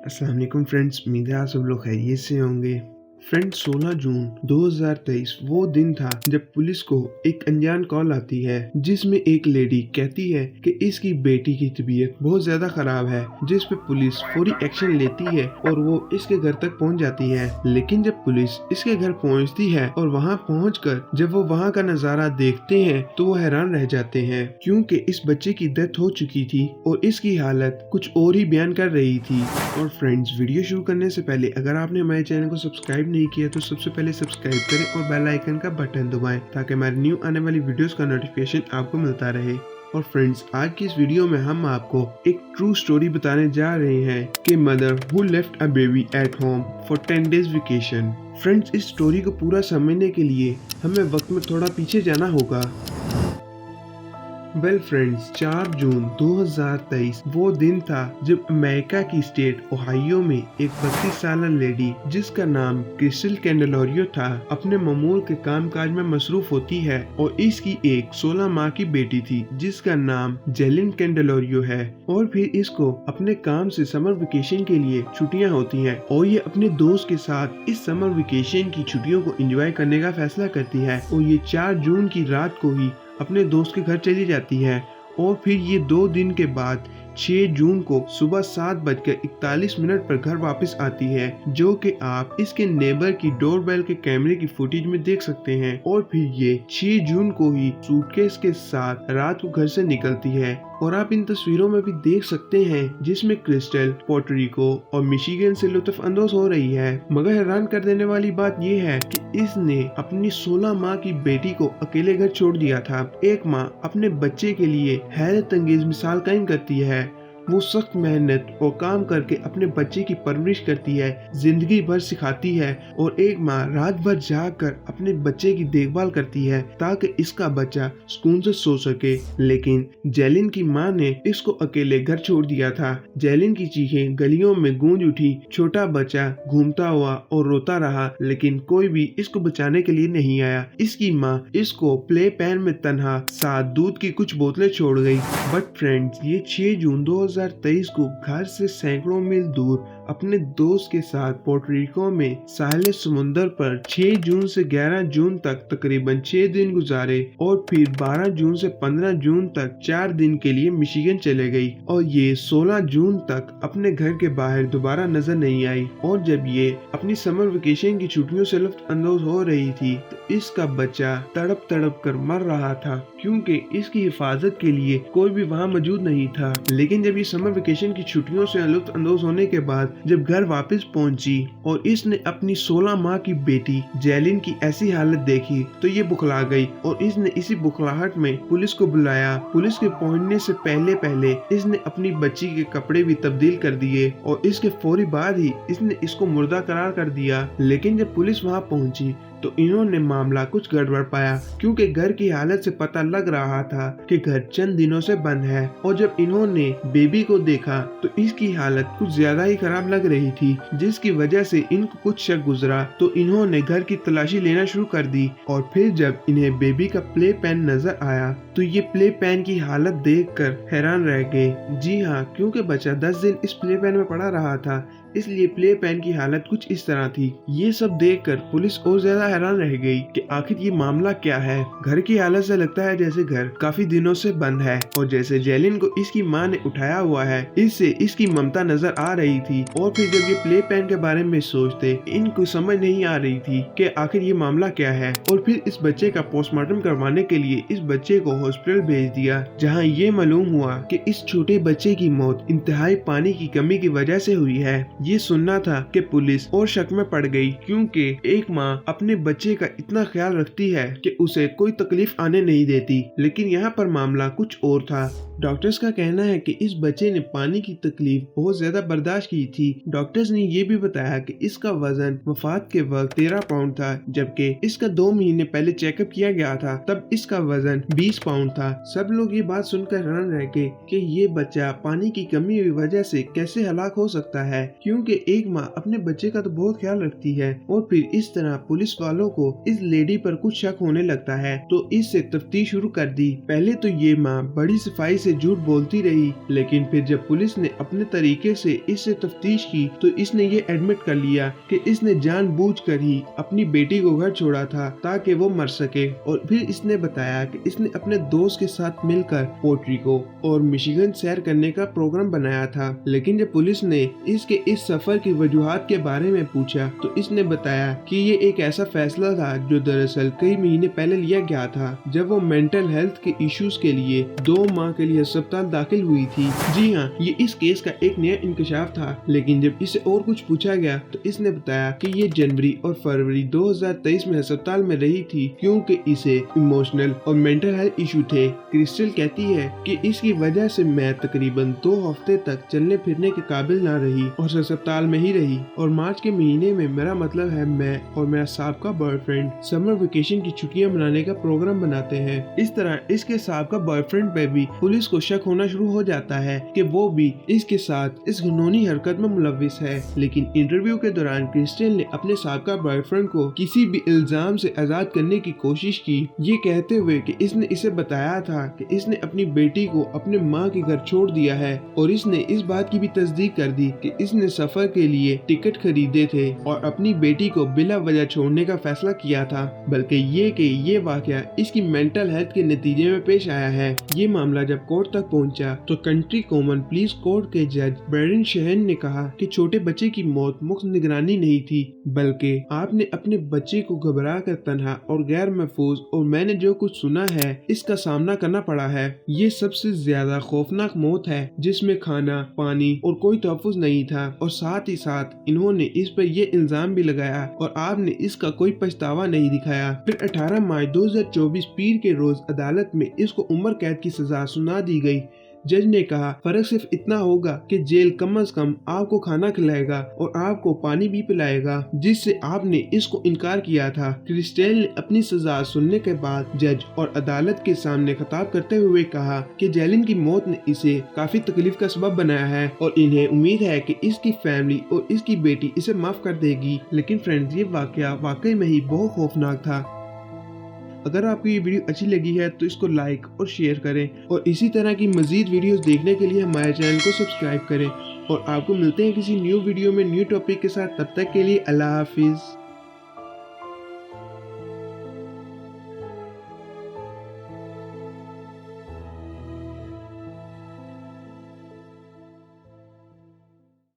अस्सलाम वालेकुम फ्रेंड्स, उम्मीद है आप सब लोग खैरियत से होंगे। फ्रेंड्स, 16 जून 2023 वो दिन था जब पुलिस को एक अनजान कॉल आती है जिसमें एक लेडी कहती है कि इसकी बेटी की तबीयत बहुत ज्यादा खराब है, जिस पे पुलिस फौरी एक्शन लेती है और वो इसके घर तक पहुंच जाती है। लेकिन जब पुलिस इसके घर पहुंचती है और वहां पहुंचकर जब वो वहां का नजारा देखते हैं तो वो हैरान रह जाते हैं, क्योंकि इस बच्चे की डेथ हो चुकी थी और इसकी हालत कुछ और ही बयान कर रही थी। और फ्रेंड्स, वीडियो शुरू करने से पहले अगर आपने हमारे चैनल को सब्सक्राइब नहीं किया तो सबसे पहले सब्सक्राइब करें और बेल आइकन का बटन दबाएं ताकि हमारी न्यू आने वाली वीडियोस का नोटिफिकेशन आपको मिलता रहे। और फ्रेंड्स, आज की इस वीडियो में हम आपको एक ट्रू स्टोरी बताने जा रहे हैं कि mother who left a baby at home for 10 days vacation. Friends, इस स्टोरी को पूरा समझने के लिए हमें वक्त में थोड़ा पीछे जाना होगा। वेल फ्रेंड्स, 4 जून 2023 वो दिन था जब अमेरिका की स्टेट ओहायो में एक 32 साल लेडी जिसका नाम क्रिस्टल कैंडेलोरियो था अपने मामूल के कामकाज में मसरूफ होती है और इसकी एक 16 माह की बेटी थी जिसका नाम जेलिन कैंडेलोरियो है। और फिर इसको अपने काम से समर वेकेशन के लिए छुट्टियां होती हैं और ये अपने दोस्त के साथ इस समर वेकेशन की छुट्टियों को एंजॉय करने का फैसला करती है और ये 4 जून की रात को ही अपने दोस्त के घर चली जाती है। और फिर ये 2 दिन के बाद 6 जून को सुबह 7:41 पर घर वापस आती है, जो कि आप इसके नेबर की डोरबेल के कैमरे की फुटेज में देख सकते हैं। और फिर ये 6 जून को ही सूटकेस के साथ रात को घर से निकलती है और आप इन तस्वीरों में भी देख सकते हैं जिसमें क्रिस्टल पोर्टोरिको और मिशिगन से लुत्फ अंदोज हो रही है। मगर हैरान कर देने वाली बात यह है कि इसने अपनी 16 माह की बेटी को अकेले घर छोड़ दिया था। एक माँ अपने बच्चे के लिए हैरत अंगेज मिसाल कायम करती है। वो सख्त मेहनत और काम करके अपने बच्चे की परवरिश करती है, जिंदगी भर सिखाती है और एक माँ रात भर जाग कर अपने बच्चे की देखभाल करती है ताकि इसका बच्चा सुकून से सो सके। लेकिन जेलिन की माँ ने इसको अकेले घर छोड़ दिया था। जेलिन की चीखें गलियों में गूंज उठी, छोटा बच्चा घूमता हुआ और रोता रहा, लेकिन कोई भी इसको बचाने के लिए नहीं आया। इसकी माँ इसको प्ले पैन में तन्हा साथ दूध की कुछ बोतलें छोड़ गई। बट फ्रेंड्स, ये 6 जून 2023 को घर से सैकड़ों मील दूर अपने दोस्त के साथ पोर्टोरिको में साहिल समुंदर पर 6 जून से 11 जून तक तकरीबन 6 दिन गुजारे और फिर 12 जून से 15 जून तक 4 दिन के लिए मिशिगन चले गई और ये 16 जून तक अपने घर के बाहर दोबारा नजर नहीं आई। और जब ये अपनी समर वेकेशन की छुट्टियों से लुत्फ अंदोज हो रही थी तो इसका बच्चा तड़प तड़प कर मर रहा था, क्योंकि इसकी हिफाजत के लिए कोई भी वहाँ मौजूद नहीं था। लेकिन जब ये समर वेकेशन की छुट्टियों से लुत्फ अंदोज होने के बाद जब घर वापस पहुंची और इसने अपनी 16 माह की बेटी जेलिन की ऐसी हालत देखी तो ये बुखला गई और इसने इसी बुखलाहट में पुलिस को बुलाया। पुलिस के पहुंचने से पहले पहले इसने अपनी बच्ची के कपड़े भी तब्दील कर दिए और इसके फौरी बाद ही इसने इसको मुर्दा करार कर दिया। लेकिन जब पुलिस वहां पहुंची तो इन्होंने मामला कुछ गड़बड़ पाया, क्योंकि घर की हालत से पता लग रहा था कि घर चंद दिनों से बंद है। और जब इन्होंने बेबी को देखा तो इसकी हालत कुछ ज्यादा ही खराब लग रही थी, जिसकी वजह से इनको कुछ शक गुजरा तो इन्होंने घर की तलाशी लेना शुरू कर दी। और फिर जब इन्हें बेबी का प्ले पैन नजर आया तो ये प्ले पैन की हालत देखकर हैरान रह गए। जी हाँ, क्योंकि बच्चा 10 दिन इस प्ले पैन में पड़ा रहा था, इसलिए प्ले पैन की हालत कुछ इस तरह थी। ये सब देखकर पुलिस और ज्यादा हैरान रह गई कि आखिर ये मामला क्या है। घर की हालत से लगता है जैसे घर काफी दिनों से बंद है और जैसे जेलिन को इसकी माँ ने उठाया हुआ है, इससे इसकी ममता नजर आ रही थी। और फिर जब ये प्ले पैन के बारे में सोचते इनको समझ नहीं आ रही थी कि आखिर ये मामला क्या है। और फिर इस बच्चे का पोस्टमार्टम करवाने के लिए इस बच्चे को हॉस्पिटल भेज दिया, जहाँ ये मालूम हुआ कि इस छोटे बच्चे की मौत इंतहाई पानी की कमी की वजह से हुई है। ये सुनना था कि पुलिस और शक में पड़ गई, क्योंकि एक माँ अपने बच्चे का इतना ख्याल रखती है कि उसे कोई तकलीफ आने नहीं देती। लेकिन यहाँ पर मामला कुछ और था। डॉक्टर्स का कहना है कि इस बच्चे ने पानी की तकलीफ बहुत ज्यादा बर्दाश्त की थी। डॉक्टर्स ने ये भी बताया कि इसका वजन वफात के वक्त 13 पाउंड था, जबकि इसका 2 महीने पहले चेकअप किया गया था तब इसका वजन 20 पाउंड था। सब लोग ये बात सुनकर हैरान रह गए कि ये बच्चा पानी की कमी की वजह से कैसे हलाक हो सकता है, क्योंकि एक माँ अपने बच्चे का तो बहुत ख्याल रखती है। और फिर इस तरह पुलिस वालों को इस लेडी पर कुछ शक होने लगता है तो इससे तफ्तीश शुरू कर दी। पहले तो ये माँ बड़ी सफाई से झूठ बोलती रही, लेकिन फिर जब पुलिस ने अपने तरीके से इससे तफ्तीश की तो इसने ये एडमिट कर लिया कि इसने जानबूझकर ही अपनी बेटी को घर छोड़ा था ताकि वो मर सके। और फिर इसने बताया कि इसने अपने दोस्त के साथ मिलकर पोर्ट्रिको और मिशिगन सैर करने का प्रोग्राम बनाया था। लेकिन जब पुलिस ने इसके इस सफर की वजूहात के बारे में पूछा तो इसने बताया कि ये एक ऐसा फैसला था जो दरअसल कई महीने पहले लिया गया था, जब वो मेंटल हेल्थ के इश्यूज के लिए 2 माह के लिए अस्पताल दाखिल हुई थी। जी हाँ, ये इस केस का एक नया इंकशाफ था। लेकिन जब इसे और कुछ पूछा गया तो इसने बताया कि ये जनवरी और फरवरी 2023 में अस्पताल में रही थी क्योंकि इसे इमोशनल और मेंटल हेल्थ इशू थे। क्रिस्टल कहती है कि इसकी वजह से मैं तकरीबन 2 हफ्ते तक चलने फिरने के काबिल ना रही और अस्पताल में ही रही। और मार्च के महीने में मेरा मतलब है मैं और मेरा साबका बॉयफ्रेंड समर वेकेशन की छुट्टियां मनाने का प्रोग्राम बनाते हैं। इस तरह इसके साबका बॉयफ्रेंड पे भी पुलिस को शक होना शुरू हो जाता है कि वो भी इसके साथ इस घिनौनी हरकत में मुलविस है। लेकिन इंटरव्यू के दौरान क्रिस्टल ने अपने साबका बॉयफ्रेंड को किसी भी इल्जाम से आजाद करने की कोशिश की, ये कहते हुए कि इसने इसे बताया था कि इसने अपनी बेटी को अपने माँ के घर छोड़ दिया है। और इसने इस बात की भी तस्दीक कर दी कि इसने सफर के लिए टिकट खरीदे थे और अपनी बेटी को बिला वजह छोड़ने का फैसला किया था। बल्कि ये वाकया इसकी मेंटल हेल्थ के नतीजे में पेश आया है। ये मामला जब कोर्ट तक पहुंचा तो कंट्री कॉमन पुलिस कोर्ट के जज ब्रैडन शहन ने कहा कि छोटे बच्चे की मौत मुफ्त निगरानी नहीं थी, बल्कि आपने अपने बच्चे को घबरा कर तन्हा और गैर महफूज और मैंने जो कुछ सुना है इसका सामना करना पड़ा है। ये सबसे ज्यादा खौफनाक मौत है जिसमें खाना, पानी और कोई तहफ़्फ़ुज़ नहीं था। और साथ ही साथ इन्होंने इस पर ये इल्जाम भी लगाया और आपने इसका कोई पछतावा नहीं दिखाया। फिर 18 मार्च 2024 पीर के रोज अदालत में इसको उम्र कैद की सजा सुना दी गई। जज ने कहा फर्क सिर्फ इतना होगा कि जेल कम से कम आपको खाना खिलाएगा और आपको पानी भी पिलाएगा, जिससे आपने इसको इनकार किया था। क्रिस्टल ने अपनी सजा सुनने के बाद जज और अदालत के सामने खिताब करते हुए कहा कि जेलिन की मौत ने इसे काफी तकलीफ का सबब बनाया है और इन्हें उम्मीद है कि इसकी फैमिली और इसकी बेटी इसे माफ कर देगी। लेकिन फ्रेंड्स, ये वाकया वाकई में ही बहुत खौफनाक था। अगर आपको ये वीडियो अच्छी लगी है तो इसको लाइक और शेयर करें और इसी तरह की मजीद वीडियोस देखने के लिए हमारे चैनल को सब्सक्राइब करें। और आपको मिलते हैं किसी न्यू वीडियो में न्यू टॉपिक के साथ। तब तक के लिए अल्लाह हाफिज।